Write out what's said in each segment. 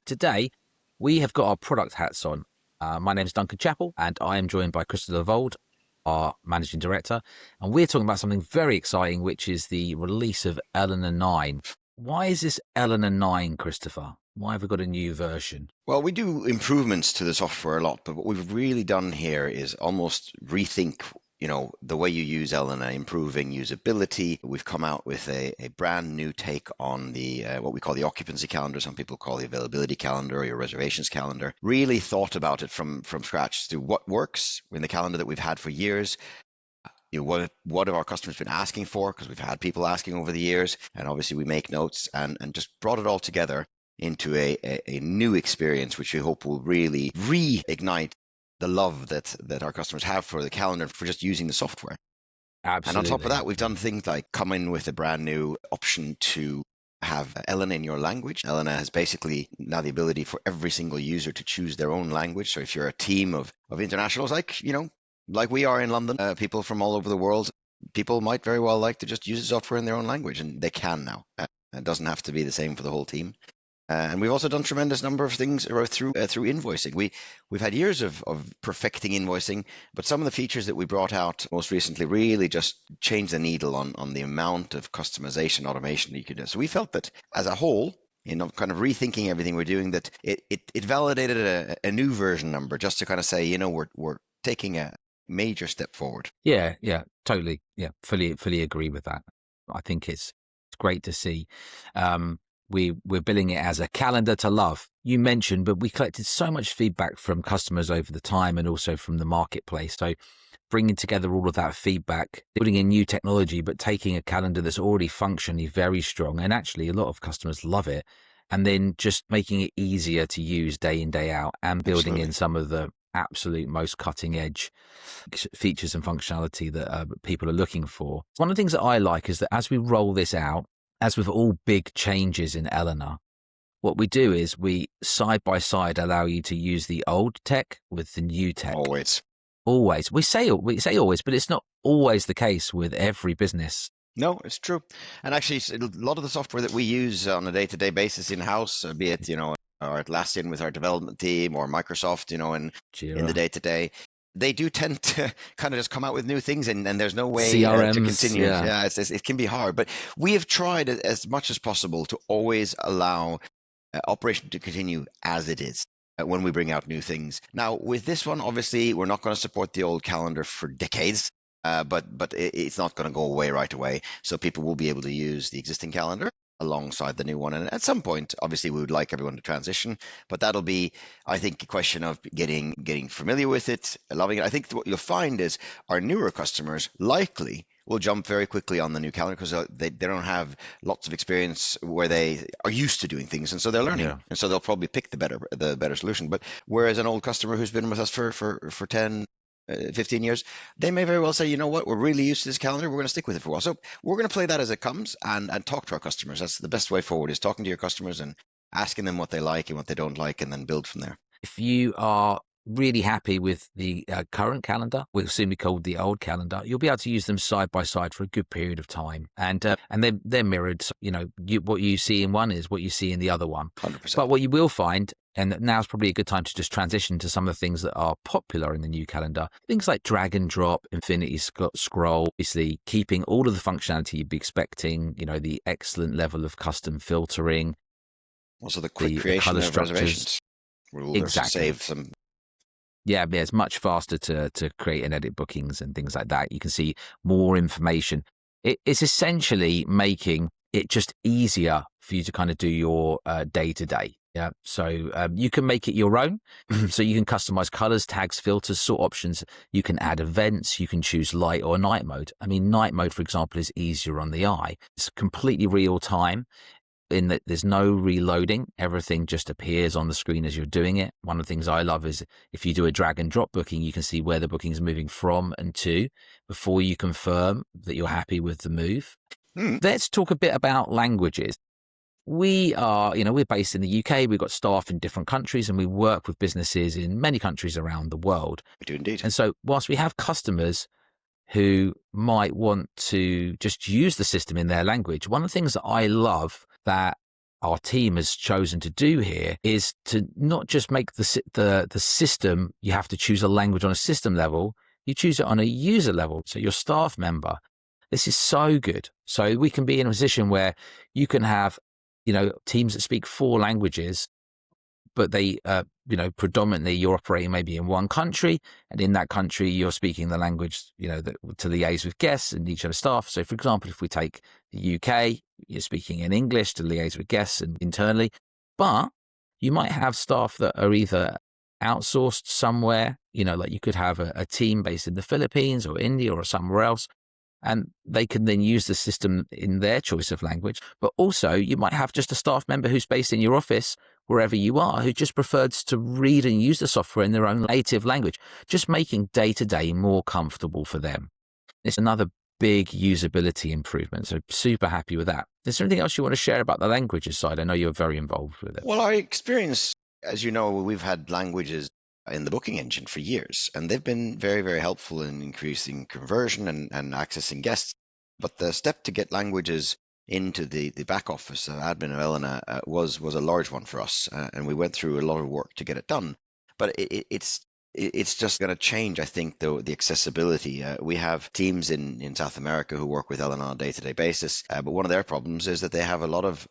today we have got our product hats on. My name is Duncan Chappell, and I am joined by Lovold, our managing director, and we're talking about something very exciting, which is the release of Elena 9. Why is this Elena 9, Christopher? Why have we got a new version? Well, we do improvements to the software a lot, but what we've really done here is almost rethink the way you use Elena, improving usability. We've come out with a brand new take on the what we call the occupancy calendar. Some people call the availability calendar or your reservations calendar. Really thought about it from scratch to what works in the calendar that we've had for years. What have our customers been asking for? Because we've had people asking over the years, and obviously we make notes and just brought it all together into a new experience, which we hope will really reignite the love that our customers have for the calendar, for just using the software. Absolutely. And on top of that, we've done things like come in with a brand new option to have Elena in your language. Elena has basically now the ability for every single user to choose their own language. So if you're a team of internationals, like we are in London, people from all over the world, people might very well like to just use the software in their own language, and they can now. It doesn't have to be the same for the whole team. And we've also done a tremendous number of things through invoicing. We've had years of perfecting invoicing, but some of the features that we brought out most recently really just changed the needle on the amount of customization automation that you could do. So we felt that as a whole, kind of rethinking everything we're doing, that it validated a new version number, just to kind of say, we're taking a major step forward. Yeah, totally. Yeah, fully agree with that. I think it's great to see. We're billing it as a calendar to love. You mentioned, but we collected so much feedback from customers over the time and also from the marketplace. So bringing together all of that feedback, putting in new technology, but taking a calendar that's already functionally very strong. And actually, a lot of customers love it. And then just making it easier to use day in, day out, and building in some of the absolute most cutting edge features and functionality that people are looking for. One of the things that I like is that as we roll this out, as with all big changes in Elena, what we do is we side by side allow you to use the old tech with the new tech. Always. We say always, but it's not always the case with every business. No, it's true. And actually, a lot of the software that we use on a day-to-day basis in-house, be it, or Atlassian with our development team, or Microsoft, in the day-to-day, they do tend to kind of just come out with new things, and there's no way to continue. Yeah, it can be hard. But we have tried as much as possible to always allow operation to continue as it is when we bring out new things. Now, with this one, obviously, we're not going to support the old calendar for decades, but it's not going to go away right away. So people will be able to use the existing calendar alongside the new one. And at some point, obviously, we would like everyone to transition, but that'll be, I think, a question of getting familiar with it, loving it. I think what you'll find is our newer customers likely will jump very quickly on the new calendar because they don't have lots of experience where they are used to doing things, and so they're learning, and so they'll probably pick the better solution. But whereas an old customer who's been with us for 10 15 years, they may very well say, you know what, we're really used to this calendar, we're going to stick with it for a while. So we're going to play that as it comes and talk to our customers. That's the best way forward, is talking to your customers and asking them what they like and what they don't like, and then build from there. If you are really happy with the current calendar, will soon be called the old calendar, you'll be able to use them side by side for a good period of time, and they're mirrored. So, what you see in one is what you see in the other one. 100%. But what you will find, and now's probably a good time to just transition to some of the things that are popular in the new calendar, things like drag and drop, infinity scroll, obviously keeping all of the functionality you'd be expecting, the excellent level of custom filtering, also the quick creation of reservations. We'll save some. Yeah, it's much faster to create and edit bookings and things like that. You can see more information. It's essentially making it just easier for you to kind of do your day-to-day. Yeah, so you can make it your own. So you can customize colors, tags, filters, sort options. You can add events. You can choose light or night mode. I mean, night mode, for example, is easier on the eye. It's completely real time, in that there's no reloading. Everything just appears on the screen as you're doing it. One of the things I love is if you do a drag and drop booking, you can see where the booking is moving from and to before you confirm that you're happy with the move. Let's talk a bit about languages. We are, we're based in the UK. We've got staff in different countries, and we work with businesses in many countries around the world. We do indeed. And so whilst we have customers who might want to just use the system in their language, one of the things that I love that our team has chosen to do here is to not just make the system, you have to choose a language on a system level, you choose it on a user level. So your staff member, this is so good. So we can be in a position where you can have, teams that speak 4 languages, but they, predominantly you're operating maybe in one country, and in that country you're speaking the language, to liaise with guests and each other's staff. So for example, if we take the UK, you're speaking in English to liaise with guests and internally, but you might have staff that are either outsourced somewhere, like you could have a team based in the Philippines or India or somewhere else, and they can then use the system in their choice of language. But also you might have just a staff member who's based in your office, wherever you are, who just prefers to read and use the software in their own native language, just making day-to-day more comfortable for them. It's another big usability improvement. So super happy with that. Is there anything else you want to share about the languages side? I know you're very involved with it. Well, our experience, as you know, we've had languages in the booking engine for years, and they've been very, very helpful in increasing conversion and accessing guests. But the step to get languages into the back office, admin of Elena, was a large one for us, and we went through a lot of work to get it done. But it's just going to change, I think, the accessibility. We have teams in South America who work with Elena on a day-to-day basis, but one of their problems is that they have a lot of,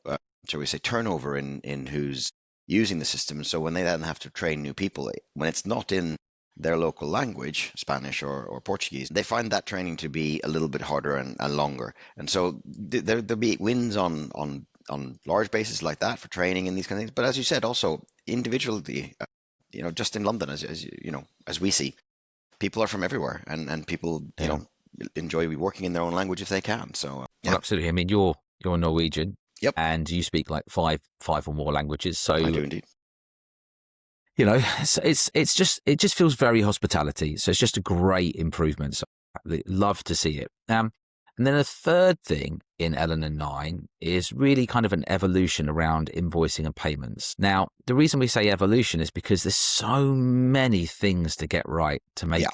shall we say, turnover in who's using the system. So when they then have to train new people, when it's not in their local language, Spanish or Portuguese, they find that training to be a little bit harder and longer. And so there'll be wins on large bases like that for training and these kind of things. But as you said, also individually, just in London, as we see, people are from everywhere, and people, enjoy working in their own language if they can. So well, absolutely. I mean, you're Norwegian. Yep. And you speak like five or more languages. So I do indeed. It just feels very hospitality. So it's just a great improvement. So I love to see it. And then a third thing in Elena 9 is really kind of an evolution around invoicing and payments. Now, the reason we say evolution is because there's so many things to get right to make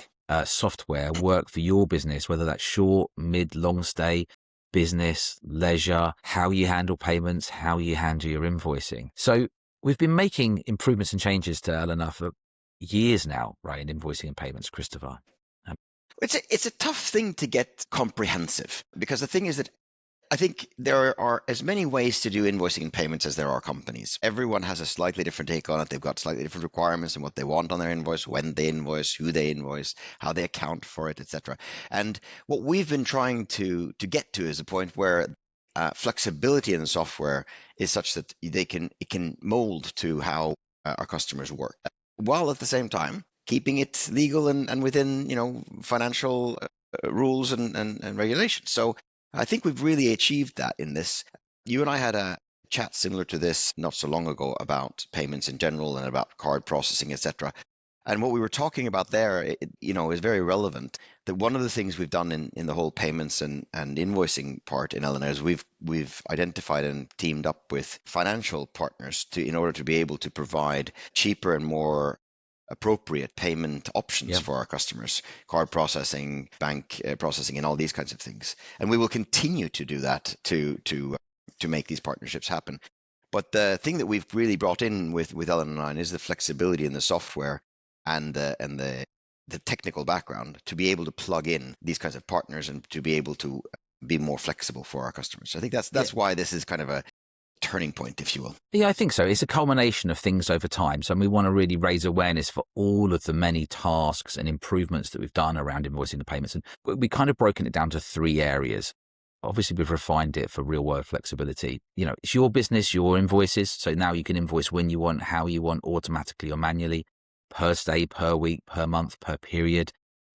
software work for your business, whether that's short, mid, long stay, business, leisure, how you handle payments, how you handle your invoicing. So we've been making improvements and changes to Elena for years now, right, in invoicing and payments, Christopher. It's a tough thing to get comprehensive, because the thing is that I think there are as many ways to do invoicing and payments as there are companies. Everyone has a slightly different take on it. They've got slightly different requirements and what they want on their invoice, when they invoice, who they invoice, how they account for it, etc. And what we've been trying to get to is a point where flexibility in the software is such that it can mold to how our customers work, while at the same time keeping it legal and within financial rules and regulations. So I think we've really achieved that in this. You and I had a chat similar to this not so long ago about payments in general and about card processing, etc. And what we were talking about there, is very relevant. That one of the things we've done in the whole payments and invoicing part in Elena is we've identified and teamed up with financial partners in order to be able to provide cheaper and more appropriate payment options for our customers, card processing, bank processing, and all these kinds of things. And we will continue to do that to make these partnerships happen. But the thing that we've really brought in with Elena 9 is the flexibility in the software and the technical background to be able to plug in these kinds of partners and to be able to be more flexible for our customers. So I think that's why this is kind of a turning point, if you will. Yeah, I think so. It's a culmination of things over time. So we want to really raise awareness for all of the many tasks and improvements that we've done around invoicing the payments. And we kind of broken it down to 3 areas. Obviously, we've refined it for real world flexibility. It's your business, your invoices. So now you can invoice when you want, how you want, automatically or manually, per stay, per week, per month, per period.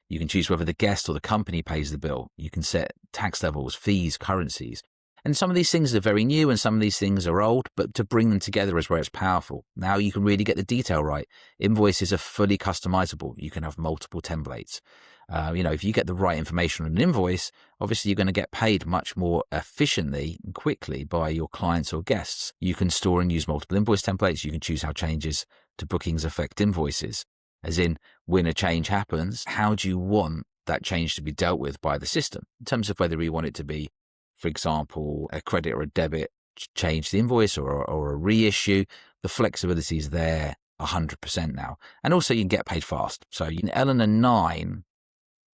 You can choose whether the guest or the company pays the bill. You can set tax levels, fees, currencies. And some of these things are very new and some of these things are old, but to bring them together is where it's powerful. Now you can really get the detail right. Invoices are fully customizable. You can have multiple templates. If you get the right information on an invoice, obviously you're going to get paid much more efficiently and quickly by your clients or guests. You can store and use multiple invoice templates. You can choose how changes to bookings affect invoices. As in, when a change happens, how do you want that change to be dealt with by the system in terms of whether you want it to be, for example, a credit or a debit change the invoice or a reissue, the flexibility is there 100% now. And also you can get paid fast. So in Elena 9,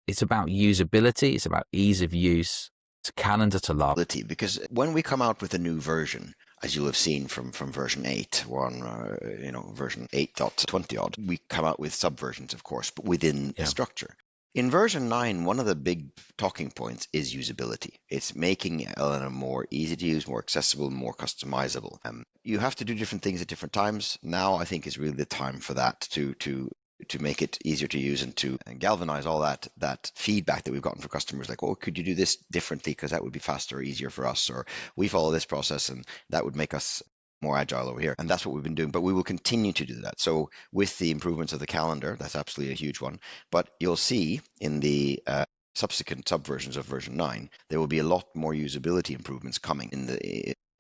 it's about usability. It's about ease of use. It's a calendar to love. Because when we come out with a new version, as you'll have seen from version 8, we're on version 8.20 odd, we come out with subversions, of course, but within the structure. In version 9, one of the big talking points is usability. It's making Elena more easy to use, more accessible, more customizable. You have to do different things at different times. Now, I think is really the time for that to make it easier to use and to galvanize all that feedback that we've gotten from customers, like, oh, could you do this differently because that would be faster or easier for us, or we follow this process and that would make us more agile over here. And that's what we've been doing, but we will continue to do that. So with the improvements of the calendar, that's absolutely a huge one. But you'll see in the subsequent subversions of version 9, there will be a lot more usability improvements coming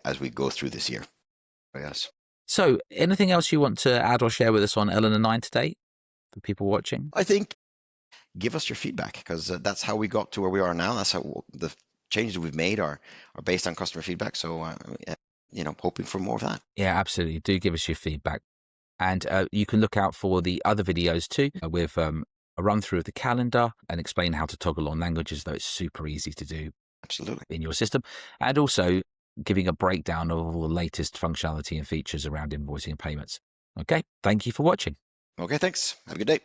as we go through this year. Yes. So anything else you want to add or share with us on Elena 9 today for people watching? I think give us your feedback, because that's how we got to where we are now. That's how the changes we've made are based on customer feedback. So hoping for more of that. Yeah, absolutely. Do give us your feedback. And you can look out for the other videos too, with a run through of the calendar and explain how to toggle on languages, though it's super easy to do. Absolutely. In your system. And also giving a breakdown of all the latest functionality and features around invoicing and payments. Okay, thank you for watching. Okay, thanks. Have a good day.